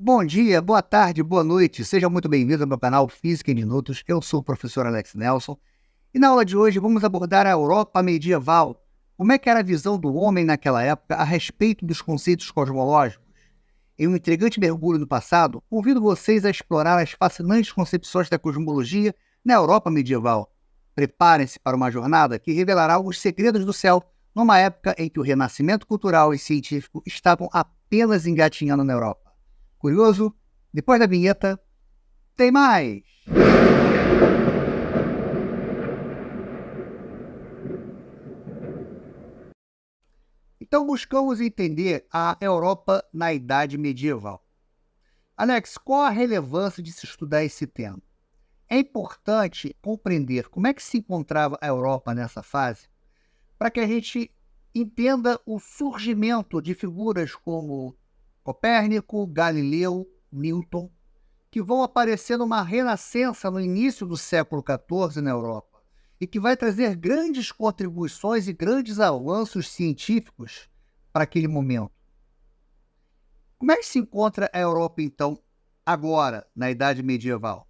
Bom dia, boa tarde, boa noite. Seja muito bem-vindo ao meu canal Física em Minutos. Eu sou o professor Alex Nelson e na aula de hoje vamos abordar a Europa medieval. Como é que era a visão do homem naquela época a respeito dos conceitos cosmológicos? Em um intrigante mergulho no passado, convido vocês a explorar as fascinantes concepções da cosmologia na Europa medieval. Preparem-se para uma jornada que revelará os segredos do céu, numa época em que o renascimento cultural e científico estavam apenas engatinhando na Europa. Curioso? Depois da vinheta, tem mais! Então buscamos entender a Europa na Idade Medieval. Alex, qual a relevância de se estudar esse tema? É importante compreender como é que se encontrava a Europa nessa fase, para que a gente entenda o surgimento de figuras como Copérnico, Galileu, Newton, que vão aparecer numa renascença no início do século XIV na Europa e que vai trazer grandes contribuições e grandes avanços científicos para aquele momento. Como é que se encontra a Europa, então, agora, na Idade Medieval?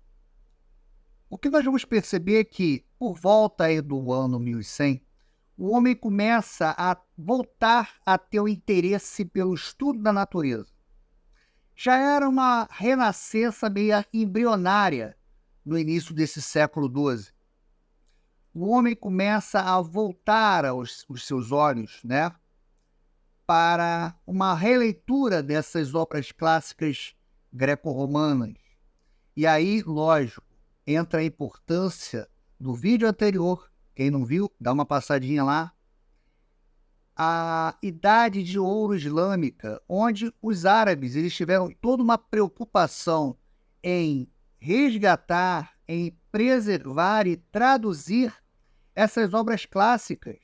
O que nós vamos perceber é que, por volta aí do ano 1100, o homem começa a voltar a ter o interesse pelo estudo da natureza. Já era uma renascença meio embrionária no início desse século XII. O homem começa a voltar os seus olhos, né, para uma releitura dessas obras clássicas greco-romanas. E aí, lógico, entra a importância do vídeo anterior. Quem não viu, dá uma passadinha lá. A Idade de Ouro Islâmica, onde os árabes eles tiveram toda uma preocupação em resgatar, em preservar e traduzir essas obras clássicas.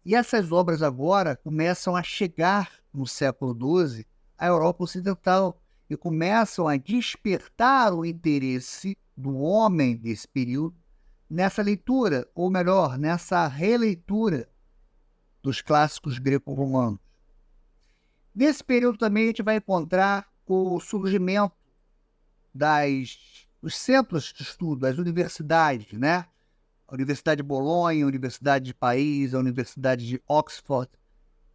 E essas obras agora começam a chegar no século XII à Europa Ocidental e começam a despertar o interesse do homem desse período nessa leitura, ou melhor, nessa releitura dos clássicos greco-romanos. Nesse período também a gente vai encontrar o surgimento dos centros de estudo, das universidades, né? A Universidade de Bolonha, a Universidade de Paris, a Universidade de Oxford.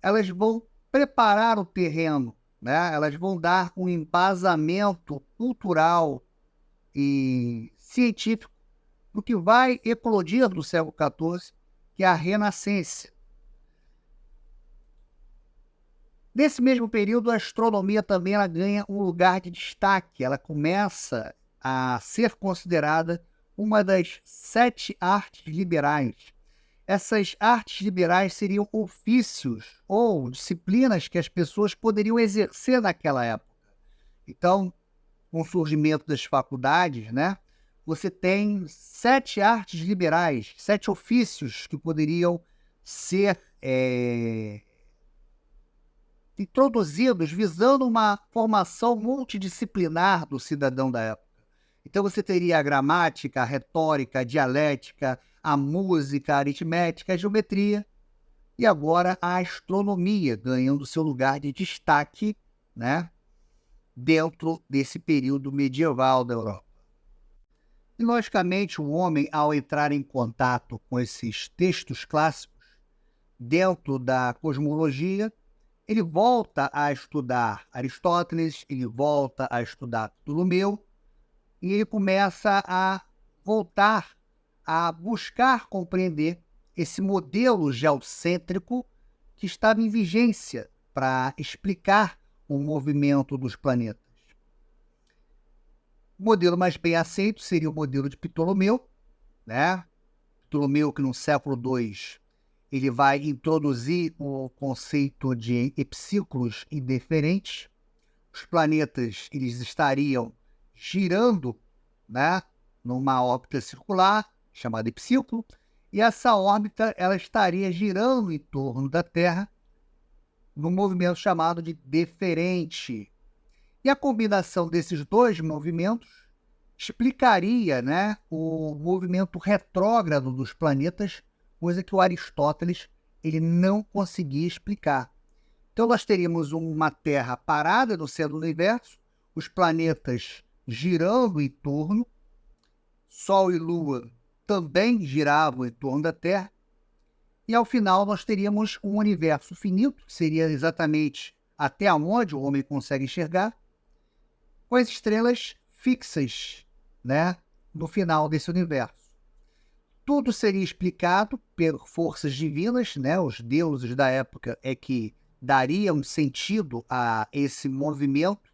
Elas vão preparar o terreno, né? Elas vão dar um embasamento cultural e científico para o que vai eclodir no século XIV, que é a Renascença. Nesse mesmo período, a astronomia também ela ganha um lugar de destaque. Ela começa a ser considerada uma das 7 artes liberais. Essas artes liberais seriam ofícios ou disciplinas que as pessoas poderiam exercer naquela época. Então, com o surgimento das faculdades, né, você tem 7 artes liberais, 7 ofícios que poderiam ser introduzidos visando uma formação multidisciplinar do cidadão da época. Então você teria a gramática, a retórica, a dialética, a música, a aritmética, a geometria e agora a astronomia ganhando seu lugar de destaque, né, dentro desse período medieval da Europa. E, logicamente, o homem, ao entrar em contato com esses textos clássicos dentro da cosmologia, ele volta a estudar Aristóteles, ele volta a estudar Ptolomeu, e ele começa a voltar a buscar compreender esse modelo geocêntrico que estava em vigência para explicar o movimento dos planetas. O modelo mais bem aceito seria o modelo de Ptolomeu, né? Ptolomeu, que no século II ele vai introduzir o conceito de epiciclos indeferentes. Os planetas eles estariam girando, né, numa órbita circular, chamada epiciclo, e essa órbita ela estaria girando em torno da Terra num movimento chamado de deferente. E a combinação desses dois movimentos explicaria, né, o movimento retrógrado dos planetas, coisa que o Aristóteles ele não conseguia explicar. Então, nós teríamos uma Terra parada no centro do universo, os planetas girando em torno, Sol e Lua também giravam em torno da Terra, e ao final nós teríamos um universo finito, que seria exatamente até onde o homem consegue enxergar, com as estrelas fixas, né, no final desse universo. Tudo seria explicado por forças divinas, né? Os deuses da época é que dariam sentido a esse movimento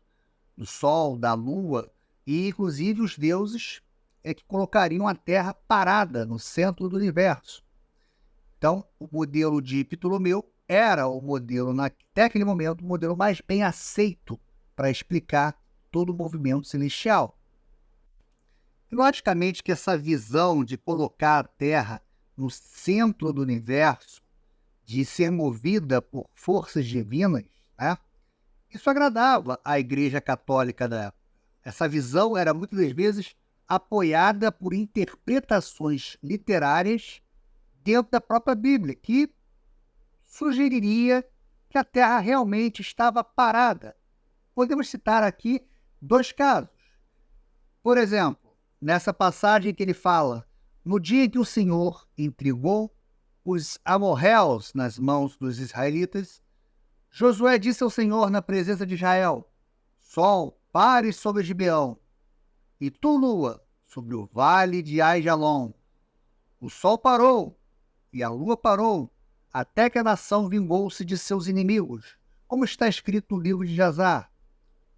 do Sol, da Lua, e inclusive os deuses é que colocariam a Terra parada no centro do universo. Então, o modelo de Ptolomeu era o modelo, até aquele momento, o modelo mais bem aceito para explicar todo o movimento celestial. Logicamente que essa visão de colocar a Terra no centro do universo, de ser movida por forças divinas, né? Isso agradava à Igreja Católica da época. Essa visão era muitas das vezes apoiada por interpretações literárias dentro da própria Bíblia, que sugeriria que a Terra realmente estava parada. Podemos citar aqui 2 casos. Por exemplo, nessa passagem que ele fala, no dia em que o Senhor entregou os amorreus nas mãos dos israelitas, Josué disse ao Senhor na presença de Israel: Sol, pare sobre Gibeão, e tu, Lua, sobre o vale de Aijalon. O sol parou, e a lua parou, até que a nação vingou-se de seus inimigos, como está escrito no livro de Jazar.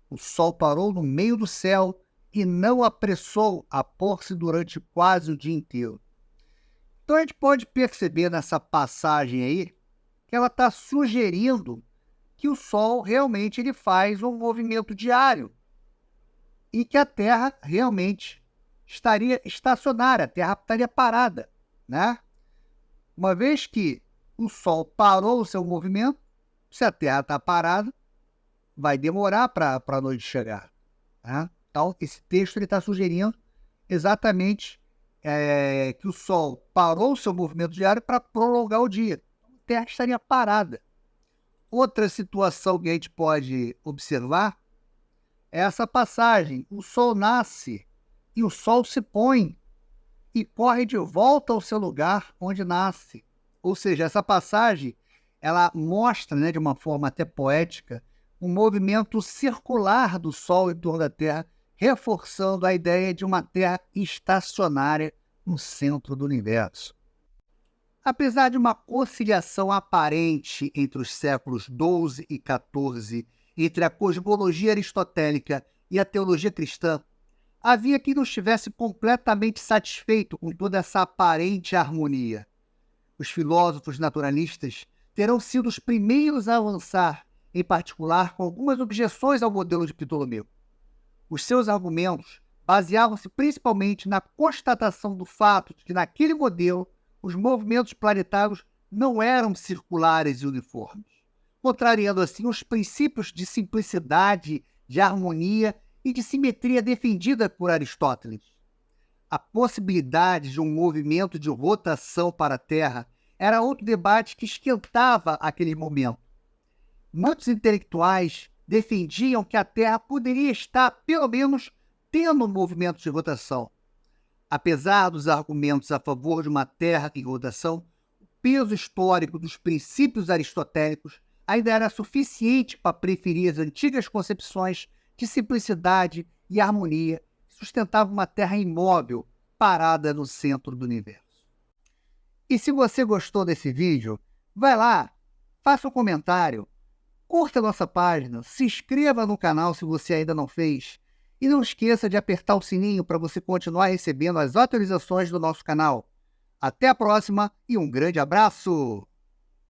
O sol parou no meio do céu, e não apressou a pôr-se durante quase o dia inteiro. Então a gente pode perceber nessa passagem aí que ela está sugerindo que o Sol realmente ele faz um movimento diário e que a Terra realmente estaria estacionária, a Terra estaria parada, né? Uma vez que o Sol parou o seu movimento, se a Terra está parada, vai demorar para a noite chegar, né? Então, esse texto está sugerindo exatamente que o Sol parou o seu movimento diário para prolongar o dia. A Terra estaria parada. Outra situação que a gente pode observar é essa passagem. O Sol nasce e o Sol se põe e corre de volta ao seu lugar onde nasce. Ou seja, essa passagem ela mostra, né, de uma forma até poética, um movimento circular do Sol em torno da Terra, reforçando a ideia de uma Terra estacionária no centro do universo. Apesar de uma conciliação aparente entre os séculos XII e XIV, entre a cosmologia aristotélica e a teologia cristã, havia quem não estivesse completamente satisfeito com toda essa aparente harmonia. Os filósofos naturalistas terão sido os primeiros a avançar, em particular com algumas objeções ao modelo de Ptolomeu. Os seus argumentos baseavam-se principalmente na constatação do fato de que, naquele modelo, os movimentos planetários não eram circulares e uniformes, contrariando assim os princípios de simplicidade, de harmonia e de simetria defendida por Aristóteles. A possibilidade de um movimento de rotação para a Terra era outro debate que esquentava aquele momento. Muitos intelectuais defendiam que a Terra poderia estar, pelo menos, tendo um movimento de rotação. Apesar dos argumentos a favor de uma Terra em rotação, o peso histórico dos princípios aristotélicos ainda era suficiente para preferir as antigas concepções de simplicidade e harmonia que sustentavam uma Terra imóvel, parada no centro do universo. E se você gostou desse vídeo, vai lá, faça um comentário, curta a nossa página, se inscreva no canal se você ainda não fez e não esqueça de apertar o sininho para você continuar recebendo as atualizações do nosso canal. Até a próxima e um grande abraço!